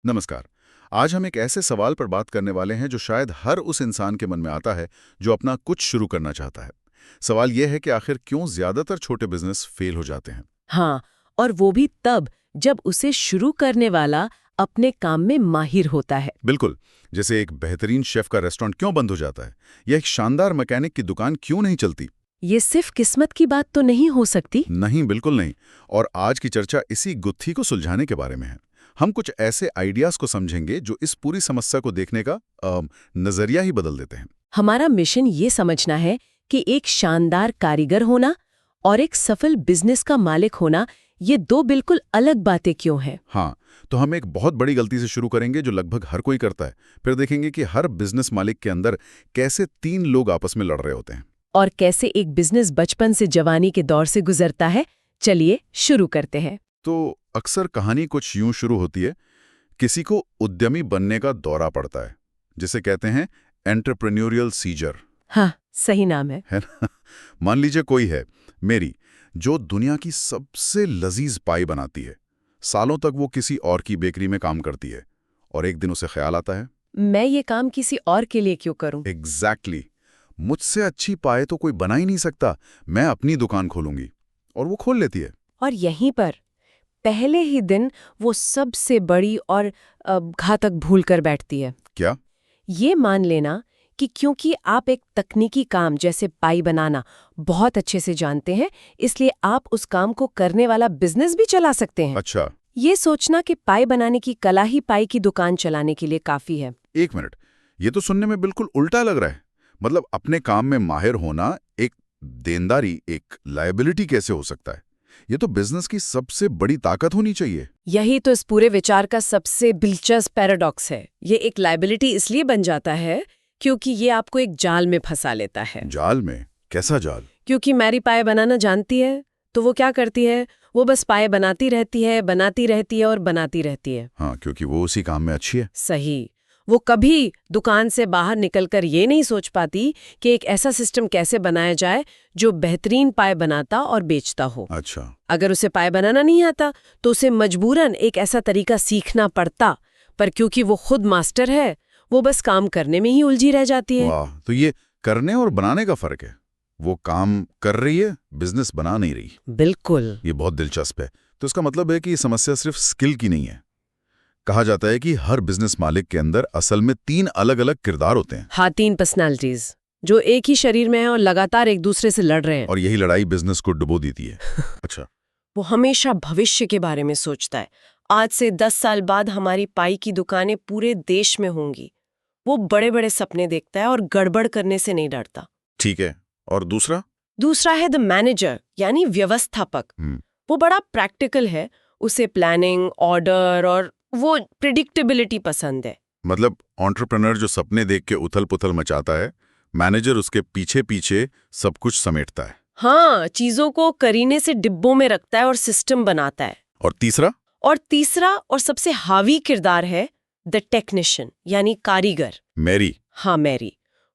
नमस्कार। आज हम एक ऐसे सवाल पर बात करने वाले हैं जो शायद हर उस इंसान के मन में आता है जो अपना कुछ शुरू करना चाहता है। सवाल यह है कि आखिर क्यों ज्यादातर छोटे बिजनेस फेल हो जाते हैं। हाँ, और वो भी तब जब उसे शुरू करने वाला अपने काम में माहिर होता है। बिल्कुल। जैसे एक बेहतरीन शेफ का रेस्टोरेंट क्यों बंद हो जाता है, या एक शानदार मैकेनिक की दुकान क्यों नहीं चलती। ये सिर्फ किस्मत की बात तो नहीं हो सकती। नहीं, बिल्कुल नहीं। और आज की चर्चा इसी गुत्थी को सुलझाने के बारे में है। हम कुछ ऐसे आइडियाज को समझेंगे जो इस पूरी समस्या को देखने का नजरिया ही बदल देते हैं। हमारा मिशन ये समझना है कि एक शानदार कारीगर होना और एक सफल बिजनेस का मालिक होना, ये दो बिल्कुल अलग बातें क्यों हैं। हाँ, तो हम एक बहुत बड़ी गलती से शुरू करेंगे जो लगभग हर कोई करता है। फिर देखेंगे कि हर बिजनेस मालिक के अंदर कैसे तीन लोग आपस में लड़ रहे होते हैं। और कैसे एक बिजनेस बचपन से जवानी के दौर से गुजरता है। चलिए शुरू करते हैं। तो अक्सर कहानी कुछ यूं शुरू होती है। किसी को उद्यमी बनने का दौरा पड़ता है, जिसे कहते हैं एंटरप्रेन्योरियल सीजर। हाँ, सही नाम है ना? मान लीजिए कोई है मेरी, जो दुनिया की सबसे लजीज पाई बनाती है। सालों तक वो किसी और की बेकरी में काम करती है, और एक दिन उसे ख्याल आता है, मैं ये काम किसी और के लिए क्यों करूं। एग्जैक्टली, मुझसे अच्छी पाए तो कोई बना ही नहीं सकता, मैं अपनी दुकान खोलूंगी। और वो खोल लेती है। और यहीं पर पहले ही दिन वो सबसे बड़ी और घातक भूल कर बैठती है। क्या? ये मान लेना कि क्योंकि आप एक तकनीकी काम जैसे पाई बनाना बहुत अच्छे से जानते हैं, इसलिए आप उस काम को करने वाला बिजनेस भी चला सकते हैं। अच्छा, ये सोचना कि पाई बनाने की कला ही पाई की दुकान चलाने के लिए काफी है। एक मिनट, ये तो सुनने में बिल्कुल उल्टा लग रहा है। मतलब अपने काम में माहिर होना एक देनदारी, एक लायबिलिटी कैसे हो सकता है? ये तो बिजनेस की सबसे बड़ी ताकत होनी चाहिए। यही तो इस पूरे विचार का सबसे दिलचस्प पैराडॉक्स है। ये एक लायबिलिटी इसलिए बन जाता है क्योंकि ये आपको एक जाल में फंसा लेता है। जाल में? कैसा जाल? क्योंकि मैरी पाए बनाना जानती है, तो वो क्या करती है, वो बस पाए बनाती रहती है, बनाती रहती है और बनाती रहती है। हाँ, क्योंकि वो उसी काम में अच्छी है। सही। वो कभी दुकान से बाहर निकलकर ये नहीं सोच पाती कि एक ऐसा सिस्टम कैसे बनाया जाए जो बेहतरीन पाए बनाता और बेचता हो। अच्छा। अगर उसे पाए बनाना नहीं आता तो उसे मजबूरन एक ऐसा तरीका सीखना पड़ता, पर क्योंकि वो खुद मास्टर है, वो बस काम करने में ही उलझी रह जाती है। वाह, तो ये करने और बनाने का फर्क है। वो काम कर रही है, बिजनेस बना नहीं रही। बिल्कुल। ये बहुत दिलचस्प है। तो इसका मतलब है कि ये समस्या सिर्फ स्किल की नहीं है। कहा जाता है कि हर बिजनेस मालिक के अंदर असल में तीन अलग अलग किरदार होते हैं। हाँ, तीन पर्सनालिटीज जो एक ही शरीर में हैं और लगातार एक दूसरे से लड़ रहे हैं। और यही लड़ाई बिजनेस को डुबो देती है। अच्छा। वो हमेशा भविष्य के बारे में सोचता है। आज से 10 साल बाद हमारी पाई की दुकानें पूरे देश में होंगी। वो बड़े बड़े सपने देखता है और गड़बड़ करने से नहीं डरता। ठीक है। और दूसरा? दूसरा है द मैनेजर, यानी व्यवस्थापक। वो बड़ा प्रैक्टिकल है। उसे प्लानिंग, ऑर्डर और वो प्रिडिक्टेबिलिटी पसंद है। मतलब एंटरप्रेन्योर जो सपने देख के उथल पुथल मचाता है, मैनेजर उसके पीछे पीछे सब कुछ समेटता है। हाँ, चीजों को करीने से डिब्बों में रखता है और सिस्टम बनाता है। और तीसरा? और तीसरा और सबसे हावी किरदार है द टेक्नीशियन, यानी कारीगर। मैरी? हाँ, मैरी।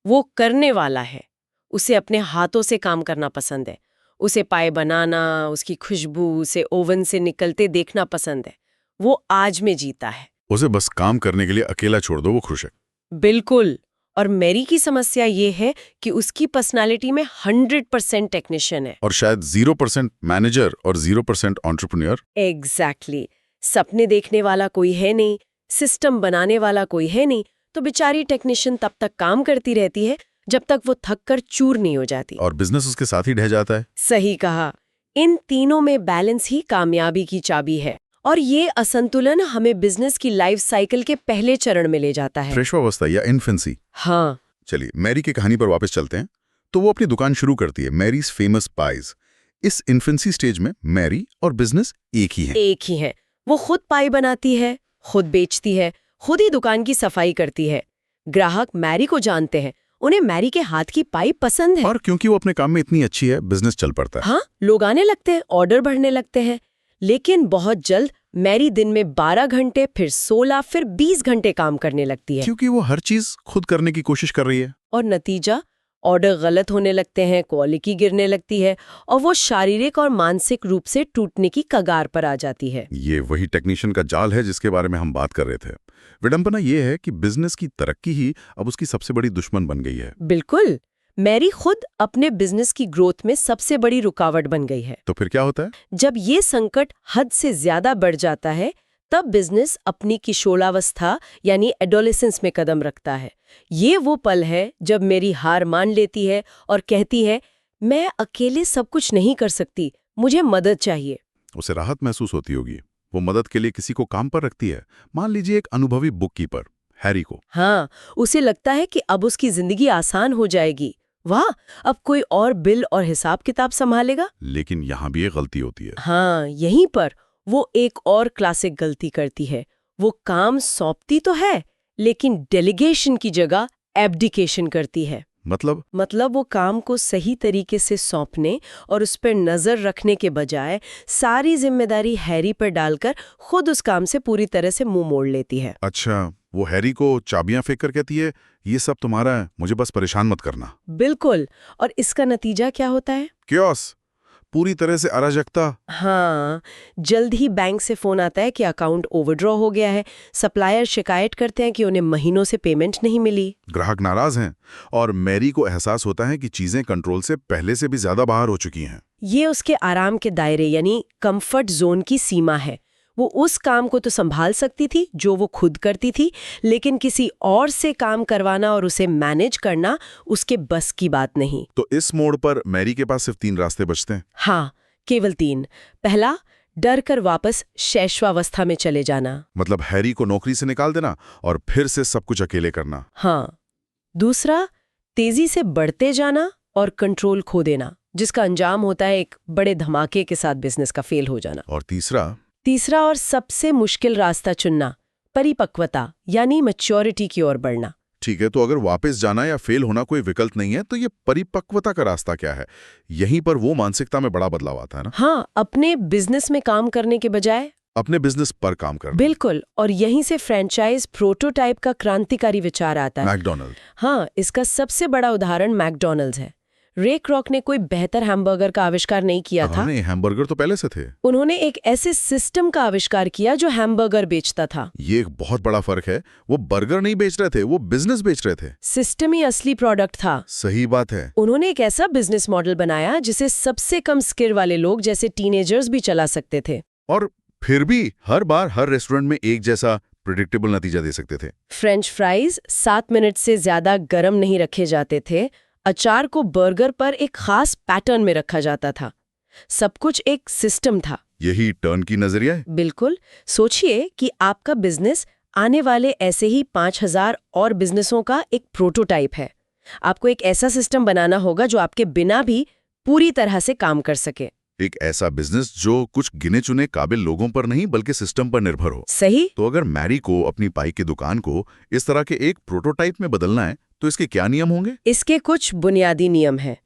वो करने वाला है। उसे अपने हाथों से काम करना पसंद है। उसे पाए बनाना, उसकी खुशबू, उसे ओवन से निकलते देखना पसंद है। वो आज में जीता है। उसे बस काम करने के लिए अकेला छोड़ दो, वो खुश है। बिल्कुल। और मैरी की समस्या ये है कि उसकी पर्सनालिटी में 100% टेक्नीशियन है। और शायद 0% मैनेजर और 0% एंटरप्रेन्योर। एग्जैक्टली। सपने देखने वाला कोई है नहीं, सिस्टम बनाने वाला कोई है नहीं, तो बेचारी टेक्नीशियन तब तक काम करती रहती है जब तक वो थक कर चूर नहीं हो जाती। और बिजनेस उसके साथ ही ढह जाता है। सही कहा। इन तीनों में बैलेंस ही कामयाबी की चाबी है। और ये असंतुलन हमें बिजनेस की लाइफ साइकिल के पहले चरण में ले जाता है। फ्रेशवावस्था या इन्फेंसी। हाँ। चलिए मैरी की कहानी पर वापस चलते हैं। तो वो अपनी दुकान शुरू करती है, मैरीज फेमस पाइज। इस इन्फेंसी स्टेज में मैरी और बिजनेस एक ही है। एक ही है। वो खुद पाई बनाती है, खुद बेचती है, खुद ही दुकान की सफाई करती है। ग्राहक मैरी को जानते हैं, उन्हें मैरी के हाथ की पाई पसंद है। और क्योंकि वो अपने काम में इतनी अच्छी है, बिजनेस चल पड़ता है। हाँ, लोग आने लगते हैं, ऑर्डर बढ़ने लगते हैं। लेकिन बहुत जल्द मैरी दिन में 12 घंटे, फिर 16, फिर 20 घंटे काम करने लगती है। क्योंकि वो हर चीज खुद करने की कोशिश कर रही है। और नतीजा, ऑर्डर गलत होने लगते हैं, क्वालिटी गिरने लगती है और वो शारीरिक और मानसिक रूप से टूटने की कगार पर आ जाती है। ये वही टेक्नीशियन का जाल है जिसके बारे में हम बात कर रहे थे। विडंबना ये है कि बिजनेस की तरक्की ही अब उसकी सबसे बड़ी दुश्मन बन गई है। बिल्कुल। मैरी खुद अपने बिजनेस की ग्रोथ में सबसे बड़ी रुकावट बन गई है। तो फिर क्या होता है? जब ये संकट हद से ज्यादा बढ़ जाता है, तब बिजनेस अपनी किशोरावस्था यानी एडोलेसेंस में कदम रखता है। ये वो पल है जब मेरी हार मान लेती है और कहती है, मैं अकेले सब कुछ नहीं कर सकती, मुझे मदद चाहिए। उसे राहत महसूस होती होगी। वो मदद के लिए किसी को काम पर रखती है। मान लीजिए एक अनुभवी बुककीपर, हैरी को। हाँ, उसे लगता है कि अब उसकी जिंदगी आसान हो जाएगी। वाह, अब कोई और बिल और हिसाब किताब संभालेगा। लेकिन यहाँ भी एक गलती होती है। हाँ, यहीं पर वो एक और क्लासिक गलती करती है। वो काम सौंपती तो है, लेकिन डेलीगेशन की जगह एब्डिकेशन करती है। मतलब वो काम को सही तरीके से सौंपने और उस पर नजर रखने के बजाय सारी जिम्मेदारी हैरी पर डालकर खुद उस काम से पूरी तरह से मुंह मोड़ लेती है। अच्छा, वो हैरी को चाबियां फेंक कर कहती है, ये सब तुम्हारा है, मुझे बस परेशान मत करना। बिल्कुल। और इसका नतीजा क्या होता है? क्योस, पूरी तरह से अराजकता। हाँ, जल्द ही बैंक से फोन आता है कि अकाउंट ओवरड्रॉ हो गया है। सप्लायर शिकायत करते हैं कि उन्हें महीनों से पेमेंट नहीं मिली। ग्राहक नाराज हैं और मैरी को एहसास होता है कि चीजें कंट्रोल से पहले से भी ज्यादा बाहर हो चुकी हैं। ये उसके आराम के दायरे यानी कंफर्ट जोन की सीमा है। वो उस काम को तो संभाल सकती थी जो वो खुद करती थी, लेकिन किसी और से काम करवाना और उसे मैनेज करना उसके बस की बात नहीं। तो इस मोड़ पर मैरी के पास सिर्फ 3 रास्ते बचते हैं। हाँ, केवल 3। पहला, डर कर वापस शैशवावस्था में चले जाना। मतलब हैरी को नौकरी से निकाल देना और फिर से सब कुछ अकेले करना। हाँ। दूसरा, तेजी से बढ़ते जाना और कंट्रोल खो देना, जिसका अंजाम होता है एक बड़े धमाके के साथ बिजनेस का फेल हो जाना। और तीसरा और सबसे मुश्किल रास्ता चुनना, परिपक्वता यानी मैच्योरिटी की ओर बढ़ना। ठीक है, तो अगर वापस जाना या फेल होना कोई विकल्प नहीं है, तो ये परिपक्वता का रास्ता क्या है? यहीं पर वो मानसिकता में बड़ा बदलाव आता है ना? हाँ, अपने बिजनेस में काम करने के बजाय अपने बिजनेस पर काम करना। बिल्कुल। और यहीं से फ्रेंचाइज प्रोटोटाइप का क्रांतिकारी विचार आता है। मैकडॉनल्ड। हाँ, इसका सबसे बड़ा उदाहरण मैकडॉनल्ड्स है। रे क्रॉक ने कोई बेहतर हैमबर्गर का आविष्कार नहीं किया था। नहीं, हैमबर्गर तो पहले से थे। उन्होंने एक ऐसे सिस्टम का आविष्कार किया जो हैमबर्गर बेचता था। ये एक बहुत बड़ा फर्क है। वो बर्गर नहीं बेच रहे थे, वो बिजनेस बेच रहे थे। सिस्टम ही असली प्रोडक्ट था। सही बात है। उन्होंने एक ऐसा बिजनेस मॉडल बनाया जिसे सबसे कम स्किल वाले लोग जैसे टीनेजर्स भी चला सकते थे। और फिर भी हर बार हर रेस्टोरेंट में एक जैसा प्रेडिक्टेबल नतीजा दे सकते थे। फ्रेंच फ्राइज 7 मिनट से ज्यादा गर्म नहीं रखे जाते थे। अचार को बर्गर पर एक खास पैटर्न में रखा जाता था। सब कुछ एक सिस्टम था। यही टर्न की नजरिया है। बिल्कुल। सोचिए कि आपका बिजनेस आने वाले ऐसे ही 5000 और बिजनेसों का एक प्रोटोटाइप है। आपको एक ऐसा सिस्टम बनाना होगा जो आपके बिना भी पूरी तरह से काम कर सके। एक ऐसा बिजनेस जो कुछ गिने चुने काबिल लोगों पर नहीं बल्कि सिस्टम पर निर्भर हो। सही। तो अगर मैरी को अपनी पाई की दुकान को इस तरह के एक प्रोटोटाइप में बदलना है, तो इसके क्या नियम होंगे? इसके कुछ बुनियादी नियम हैं।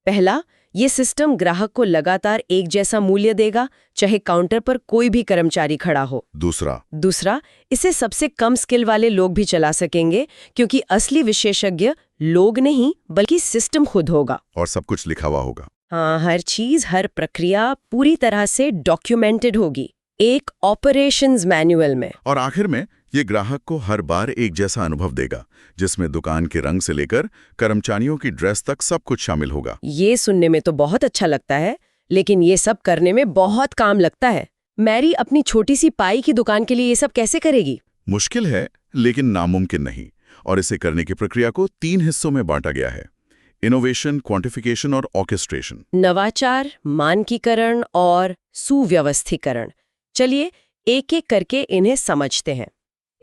पहला, ये सिस्टम ग्राहक को लगातार एक जैसा मूल्य देगा, चाहे काउंटर पर कोई भी कर्मचारी खड़ा हो। दूसरा, इसे सबसे कम स्किल वाले लोग भी चला सकेंगे, क्योंकि असली विशेषज्ञ लोग नहीं बल्कि सिस्टम खुद होगा। और सब कुछ लिखा हुआ होगा। हाँ, हर चीज, हर प्रक्रिया पूरी तरह से डॉक्यूमेंटेड होगी, एक ऑपरेशंस मैनुअल में। और आखिर में ये ग्राहक को हर बार एक जैसा अनुभव देगा, जिसमें दुकान के रंग से लेकर कर्मचारियों की ड्रेस तक सब कुछ शामिल होगा। ये सुनने में तो बहुत अच्छा लगता है, लेकिन ये सब करने में बहुत काम लगता है। मैरी अपनी छोटी सी पाई की दुकान के लिए ये सब कैसे करेगी? मुश्किल है, लेकिन नामुमकिन नहीं। और इसे करने की प्रक्रिया को 3 हिस्सों में बांटा गया है: इनोवेशन, क्वांटिफिकेशन और ऑर्केस्ट्रेशन। नवाचार, मानकीकरण और सुव्यवस्थीकरण। चलिए एक एक करके इन्हें समझते हैं।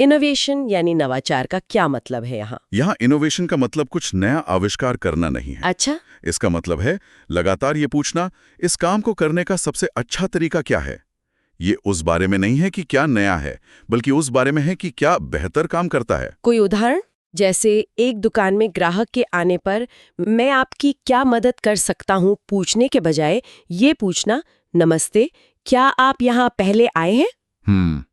इनोवेशन यानी नवाचार का क्या मतलब है यहाँ? यहाँ इनोवेशन का मतलब कुछ नया आविष्कार करना नहीं है। अच्छा। इसका मतलब है लगातार ये पूछना, इस काम को करने का सबसे अच्छा तरीका क्या है। ये उस बारे में नहीं है कि क्या नया है, बल्कि उस बारे में है कि क्या बेहतर काम करता है। कोई उदाहरण? जैसे एक दुकान में ग्राहक के आने पर मैं आपकी क्या मदद कर सकता हूँ पूछने के बजाय ये पूछना, नमस्ते, क्या आप यहाँ पहले आए हैं?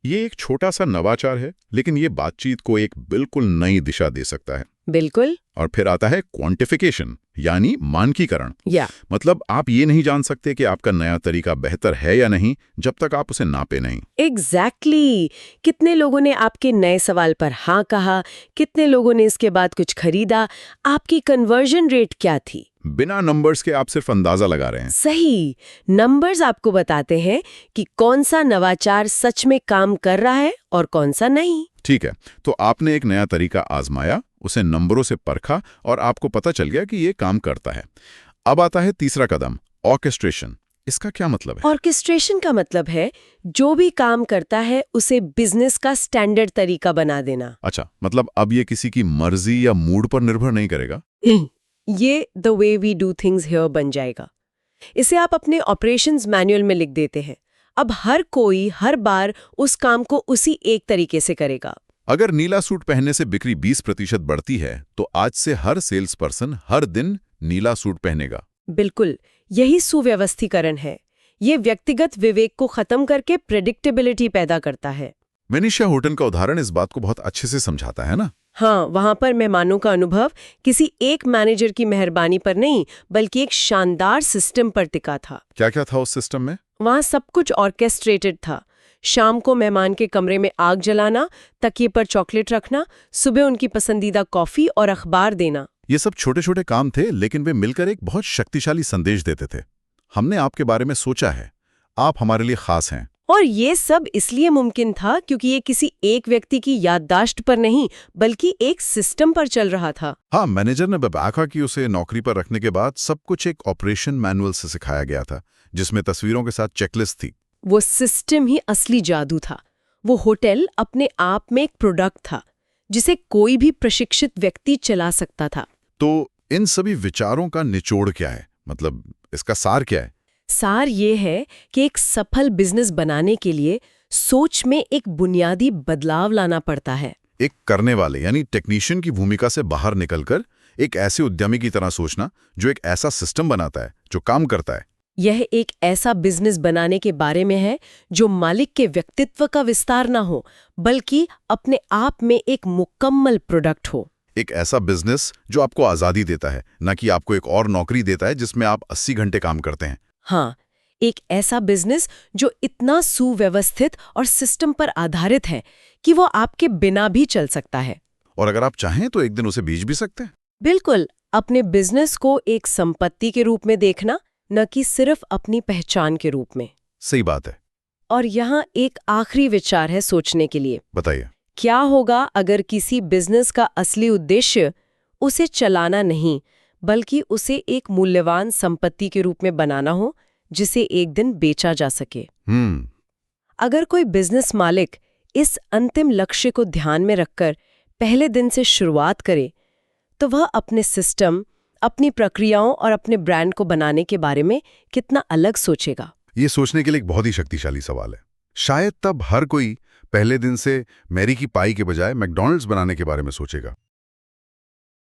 ये एक छोटा सा नवाचार है, लेकिन ये बातचीत को एक बिल्कुल नई दिशा दे सकता है। बिल्कुल। और फिर आता है क्वांटिफिकेशन, यानी मानकीकरण। या मतलब आप ये नहीं जान सकते कि आपका नया तरीका बेहतर है या नहीं जब तक आप उसे नापे नहीं। एग्जैक्टली कितने लोगों ने आपके नए सवाल पर हाँ कहा, कितने लोगों ने इसके बाद कुछ खरीदा, आपकी कन्वर्जन रेट क्या थी? बिना नंबर्स के आप सिर्फ अंदाजा लगा रहे हैं। सही। नंबर्स आपको बताते हैं कि कौन सा नवाचार सच में काम कर रहा है और कौन सा नहीं। ठीक है, तो आपने एक नया तरीका आजमाया, उसे नंबरों से परखा और आपको पता चल गया कि ये काम करता है। अब आता है तीसरा कदम, ऑर्केस्ट्रेशन। इसका क्या मतलब है? ऑर्केस्ट्रेशन का मतलब है जो भी काम करता है उसे बिजनेस का स्टैंडर्ड तरीका बना देना। अच्छा, मतलब अब ये किसी की मर्जी या मूड पर निर्भर नहीं करेगा। ये the way we do things here बन जाएगा। इसे आप अपने ऑपरेशंस मैनुअल में लिख देते हैं। अब हर कोई हर बार उस काम को उसी एक तरीके से करेगा। अगर नीला सूट पहनने से बिक्री 20% बढ़ती है तो आज से हर सेल्स पर्सन हर दिन नीला सूट पहनेगा। बिल्कुल, यही सुव्यवस्थीकरण है। ये व्यक्तिगत विवेक को खत्म करके प्रेडिक्टेबिलिटी पैदा करता है। वेनिशिया होटल का उदाहरण इस बात को बहुत अच्छे से समझाता है ना। हाँ, वहां पर मेहमानों का अनुभव किसी एक मैनेजर की मेहरबानी पर नहीं बल्कि एक शानदार सिस्टम पर टिका था। क्या क्या था उस सिस्टम में? वहां सब कुछ ऑर्केस्ट्रेटेड था। शाम को मेहमान के कमरे में आग जलाना, तकिए पर चॉकलेट रखना, सुबह उनकी पसंदीदा कॉफी और अखबार देना। ये सब छोटे छोटे काम थे, लेकिन वे मिलकर एक बहुत शक्तिशाली संदेश देते थे। हमने आपके बारे में सोचा है, आप हमारे लिए खास हैं। और ये सब इसलिए मुमकिन था क्योंकि ये किसी एक व्यक्ति की याददाश्त पर नहीं बल्कि एक सिस्टम पर चल रहा था। हाँ, मैनेजर ने बताया कि उसे नौकरी पर रखने के बाद सब कुछ एक ऑपरेशन मैनुअल से सिखाया गया था, जिसमें तस्वीरों के साथ चेकलिस्ट थी। वो सिस्टम ही असली जादू था। वो होटल अपने आप में एक प्रोडक्ट था जिसे कोई भी प्रशिक्षित व्यक्ति चला सकता था। तो इन सभी विचारों का निचोड़ क्या है? मतलब इसका सार क्या है? सार ये है कि एक सफल बिजनेस बनाने के लिए सोच में एक बुनियादी बदलाव लाना पड़ता है। एक करने वाले यानी टेक्नीशियन की भूमिका से बाहर निकलकर एक ऐसे उद्यमी की तरह सोचना जो एक ऐसा सिस्टम बनाता है जो काम करता है। यह एक ऐसा बिजनेस बनाने के बारे में है जो मालिक के व्यक्तित्व का विस्तार ना हो बल्कि अपने आप में एक मुकम्मल प्रोडक्ट हो। एक ऐसा बिजनेस जो आपको आज़ादी देता है, न कि आपको एक और नौकरी देता है जिसमें आप 80 घंटे काम करते हैं। हाँ, एक ऐसा बिजनेस जो इतना सुव्यवस्थित और सिस्टम पर आधारित है कि वो आपके बिना भी चल सकता है। और अगर आप चाहें तो एक दिन उसे बेच भी सकते हैं। बिल्कुल, अपने बिजनेस को एक संपत्ति के रूप में देखना, न कि सिर्फ अपनी पहचान के रूप में। सही बात है। और यहाँ एक आखिरी विचार है सोचने के लिए। बताइए। क्या होगा अगर किसी बिजनेस का असली उद्देश्य उसे चलाना नहीं बल्कि उसे एक मूल्यवान संपत्ति के रूप में बनाना हो जिसे एक दिन बेचा जा सके? अगर कोई बिजनेस मालिक इस अंतिम लक्ष्य को ध्यान में रखकर पहले दिन से शुरुआत करे तो वह अपने सिस्टम, अपनी प्रक्रियाओं और अपने ब्रांड को बनाने के बारे में कितना अलग सोचेगा। ये सोचने के लिए एक बहुत ही शक्तिशाली सवाल है। शायद तब हर कोई पहले दिन से मैरी की पाई के बजाय मैकडॉनल्ड्स बनाने के बारे में सोचेगा।